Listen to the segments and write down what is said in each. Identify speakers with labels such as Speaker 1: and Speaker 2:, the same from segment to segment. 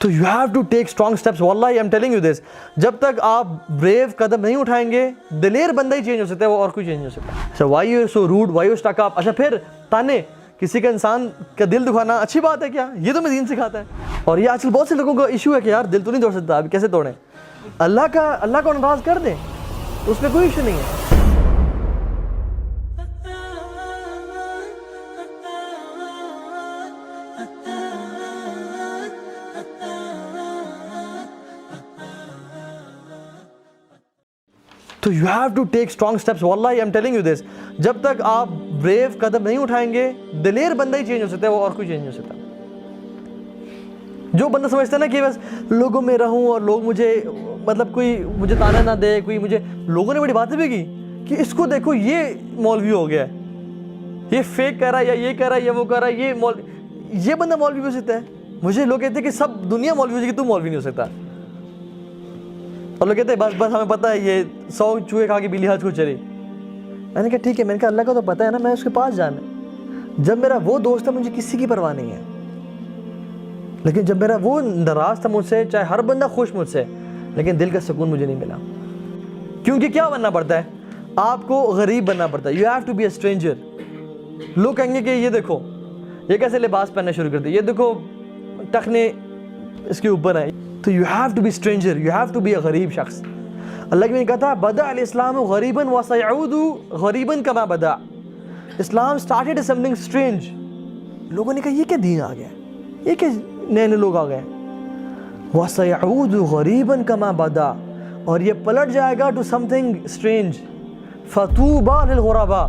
Speaker 1: تو you have to take strong steps. واللہ I am telling you this, جب تک آپ بریو قدم نہیں اٹھائیں گے, دلیر بندہ ہی چینج ہو سکتا ہے, وہ اور کوئی چینج نہیں ہو سکتا. اچھا, why you so rude, why you stuck up. اچھا, پھر تانے, کسی کا انسان کا دل دکھانا اچھی بات ہے کیا؟ یہ تو میں دین سکھاتا ہے. اور یہ آج کل بہت سے لوگوں کا ایشو ہے کہ یار دل تو نہیں توڑ سکتا, اب کیسے توڑیں؟ اللہ کو ناراض کر دیں, اس میں کوئی ایشو نہیں ہے. تو you have to take strong steps. واللہ I am telling you this, جب تک آپ بریو قدم نہیں اٹھائیں گے, دلیر بندہ ہی چینج ہو سکتا ہے, وہ اور کوئی چینج نہیں ہو سکتا. جو بندہ سمجھتا ہے نا کہ بس لوگوں میں رہوں اور لوگ مجھے مطلب کوئی مجھے تانا نہ دے, کوئی مجھے, لوگوں نے بڑی باتیں بھی کی کہ اس کو دیکھو یہ مولوی ہو گیا ہے, یہ فیک کر رہا ہے, یا یہ کر رہا ہے, یا وہ کر رہا ہے, یہ بندہ مولوی ہو سکتا ہے. مجھے لوگ کہتے ہیں کہ سب دنیا مولوی ہو جائے گی, تو مولوی نہیں ہو سکتا. اور لوگ کہتے ہیں بس ہمیں پتہ ہے یہ 100 چوہے کھا کے بلی حج کو چلی. میں نے کہا ٹھیک ہے, میں نے کہا اللہ کا تو پتہ ہے نا, میں اس کے پاس جانا ہے. جب میرا وہ دوست ہے مجھے کسی کی پرواہ نہیں ہے, لیکن جب میرا وہ ناراض تھا مجھ سے, چاہے ہر بندہ خوش مجھ سے, لیکن دل کا سکون مجھے نہیں ملا. کیونکہ کیا بننا پڑتا ہے, آپ کو غریب بننا پڑتا ہے. You have to be a stranger. لوگ کہیں گے کہ یہ دیکھو یہ کیسے لباس پہننا شروع کر دے, یہ دیکھو ٹخنے اس کے اوپر ہیں. تو you have to be stranger, you have to be a غریب شخص. اللہ نے کہا تھا بدأ الاسلام غریبا وسيعود غریبا كما بدأ. اسلام started as something strange. لوگوں نے کہا یہ کیا دین آ گیا, یہ کیا نئے نئے لوگ آ گئے. وسيعود غریبا كما بدأ, اور یہ پلٹ جائے گا to something strange. فطوبى للغرباء,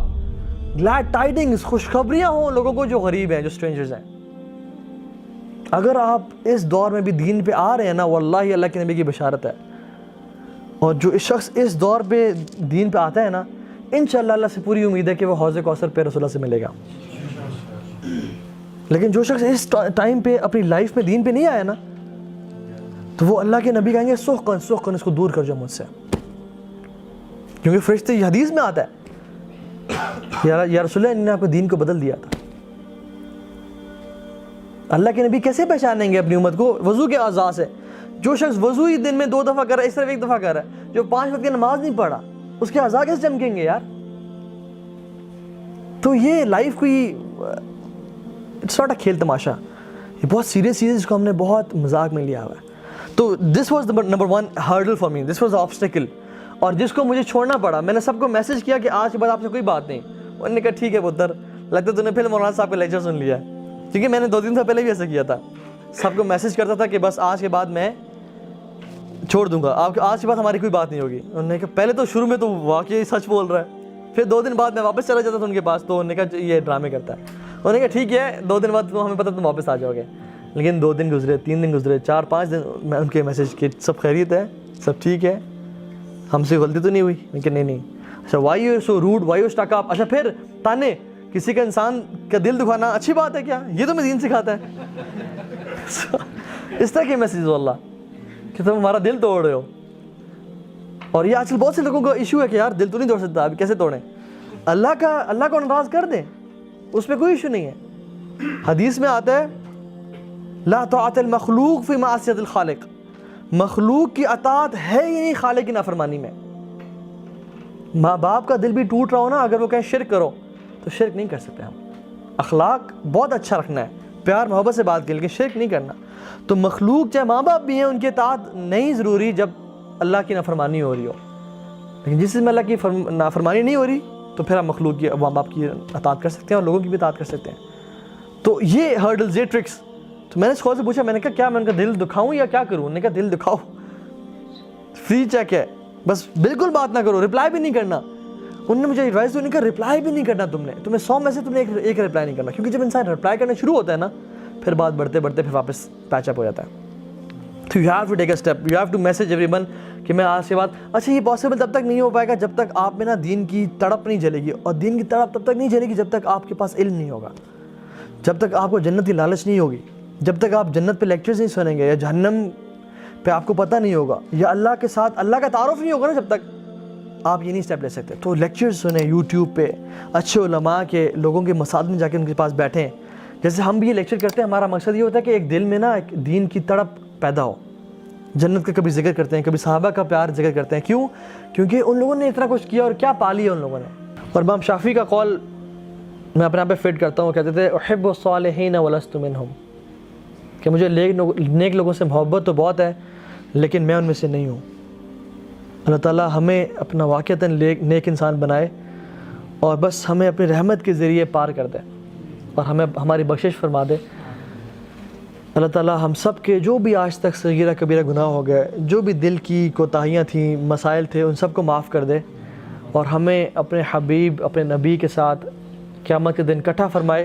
Speaker 1: glad tidings, خوشخبریاں ہوں لوگوں کو جو غریب ہیں, جو strangers ہیں. اگر آپ اس دور میں بھی دین پہ آ رہے ہیں نا, واللہ اللہ کے نبی کی بشارت ہے. اور جو اس شخص اس دور پہ دین پہ آتا ہے نا, انشاءاللہ اللہ سے پوری امید ہے کہ وہ حوض کوثر پہ رسول اللہ سے ملے گا. لیکن جو شخص اس ٹائم پہ اپنی لائف میں دین پہ نہیں آیا نا, تو وہ اللہ کے نبی کہیں گے سحقاً سحقاً, اس کو دور کر جاؤ مجھ سے. کیونکہ فرشتے یہ حدیث میں آتا ہے یا رسول اللہ نے آپ کو دین کو بدل دیا تھا. اللہ کے نبی کیسے پہچانیں گے اپنی امت کو؟ وضو کے اعضاء سے. جو شخص وضو ہی دن میں 2 دفعہ کر رہا ہے, اس طرف 1 دفعہ کر رہا ہے, جو 5 وقت کی نماز نہیں پڑھا, اس کے اعضاء کیسے چمکیں گے یار؟ تو یہ لائف کوئی اٹس ناٹ اے کھیل تماشا, یہ بہت سیریس چیز ہے جس کو ہم نے بہت مذاق میں لیا ہوا ہے. تو this was number 1 hurdle for me, this was obstacle. اور جس کو مجھے چھوڑنا پڑا, میں نے سب کو میسج کیا کہ آج کے بعد آپ سے کوئی بات نہیں. انہوں نے کہا ٹھیک ہے پتر, لگتا ہے تو نے پھر مولانا صاحب کا لیکچر سن لیا, کیونکہ میں نے 2 دن سے پہلے بھی ایسا کیا تھا. سب کو میسج کرتا تھا کہ بس آج کے بعد میں چھوڑ دوں گا, آپ آج کے بعد ہماری کوئی بات نہیں ہوگی. انہوں نے کہا پہلے تو شروع میں تو واقعی سچ بول رہا ہے, پھر 2 دن بعد میں واپس چلا جاتا تھا ان کے پاس, تو انہوں نے کہا یہ ڈرامے کرتا ہے. انہوں نے کہا ٹھیک ہے 2 دن بعد ہمیں پتہ تم واپس آ جاؤ گے. لیکن 2 دن گزرے, 3 دن گزرے, 4-5 دن, میں ان کے میسج کی سب خیریت ہے, سب ٹھیک ہے, ہم سے غلطی تو نہیں ہوئی؟ میں کہ نہیں. اچھا, why you so rude, why you stuck up. اچھا, پھر تانے, کسی کا انسان کا دل دکھانا اچھی بات ہے کیا؟ یہ تو میں دین سکھاتا ہے. اس طرح کے میسیج واللہ کہ تم ہمارا دل توڑ رہے ہو. اور یہ آج کل بہت سے لوگوں کا ایشو ہے کہ یار دل تو نہیں توڑ سکتا, اب کیسے توڑیں؟ اللہ کو ناراض کر دیں, اس میں کوئی ایشو نہیں ہے. حدیث میں آتا ہے لا طاعت المخلوق فی معصیت الخالق, مخلوق کی اطاعت ہے ہی نہیں خالق کی نافرمانی میں. ماں باپ کا دل بھی ٹوٹ رہا ہو نا, اگر وہ کہیں شرک کرو تو شرک نہیں کر سکتے ہم. اخلاق بہت اچھا رکھنا ہے, پیار محبت سے بات کی, لیکن شرک نہیں کرنا. تو مخلوق چاہے ماں باپ بھی ہیں, ان کی اطاعت نہیں ضروری جب اللہ کی نافرمانی ہو رہی ہو. لیکن جس میں اللہ کی نافرمانی نہیں ہو رہی, تو پھر ہم مخلوق کی ماں باپ کی اطاعت کر سکتے ہیں اور لوگوں کی بھی اطاعت کر سکتے ہیں. تو یہ ہرڈلز, یہ ٹرکس. تو میں نے اسکول سے پوچھا, میں نے کہا کیا میں ان کا دل دکھاؤں یا کیا کروں؟ انہوں نے کہا دل دکھاؤ, فری چیک ہے, بس بالکل بات نہ کرو, رپلائی بھی نہیں کرنا. انہوں نے مجھے ایڈوائس دی, انہوں نے کہا رپلائی بھی نہیں کرنا تمہیں 100 میں سے تم نے ایک رپلائی نہیں کرنا, کیونکہ جب انسان رپلائی کرنا شروع ہوتا ہے نا, پھر بات بڑھتے بڑھتے پھر واپس پیچ اپ ہو جاتا ہے. تو you have to take a step, you have to message everyone کہ میں آج کے بعد. اچھا, یہ پاسبل تب تک نہیں ہو پائے گا جب تک آپ میں نا دین کی تڑپ نہیں جلے گی, اور دین کی تڑپ تب تک نہیں جلے گی جب تک آپ کے پاس علم نہیں ہوگا, جب تک آپ کو جنت کی لالچ نہیں ہوگی, جب تک آپ جنت پہ لیکچرز نہیں سنیں گے, یا جہنم پہ آپ کو پتہ نہیں ہوگا, یا اللہ کے ساتھ اللہ کا تعارف نہیں ہوگا نا, جب تک آپ یہ نہیں اسٹیپ لے سکتے. تو لیکچرز سنیں یوٹیوب پہ, اچھے علماء کے, لوگوں کے مساجد میں جا کے ان کے پاس بیٹھیں. جیسے ہم بھی یہ لیکچر کرتے ہیں, ہمارا مقصد یہ ہوتا ہے کہ ایک دل میں نا ایک دین کی تڑپ پیدا ہو. جنت کا کبھی ذکر کرتے ہیں, کبھی صحابہ کا پیار ذکر کرتے ہیں. کیوں؟ کیونکہ ان لوگوں نے اتنا کچھ کیا اور کیا پا لیا ان لوگوں نے. اور امام شافعی کا قول میں اپنے آپ پہ فٹ کرتا ہوں, کہتے تھے احب الصالحین ولست منہم, کہ مجھے نیک لوگوں سے محبت تو بہت ہے لیکن میں ان میں سے نہیں ہوں. اللہ تعالیٰ ہمیں اپنا واقعتاً نیک انسان بنائے اور بس ہمیں اپنی رحمت کے ذریعے پار کر دے اور ہمیں ہماری بخشش فرما دے. اللہ تعالیٰ ہم سب کے جو بھی آج تک صغیرہ کبیرہ گناہ ہو گئے, جو بھی دل کی کوتاہیاں تھیں, مسائل تھے, ان سب کو معاف کر دے اور ہمیں اپنے حبیب اپنے نبی کے ساتھ قیامت کے دن اکٹھا فرمائے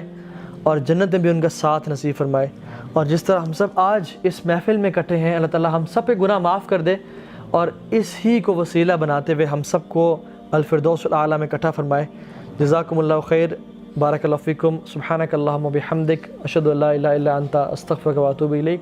Speaker 1: اور جنت میں بھی ان کا ساتھ نصیب فرمائے. اور جس طرح ہم سب آج اس محفل میں اکٹھے ہیں, اللہ تعالیٰ ہم سب پہ گناہ معاف کر دے اور اس ہی کو وسیلہ بناتے ہوئے ہم سب کو الفردوس الاعلیٰ میں اکٹھا فرمائے. جزاکم اللہ خیر, بارک اللہ فیکم, سبحانک اللہم و بحمدک, اشہد ان لا الہ الا انت, استغفرک و اتوب الیک.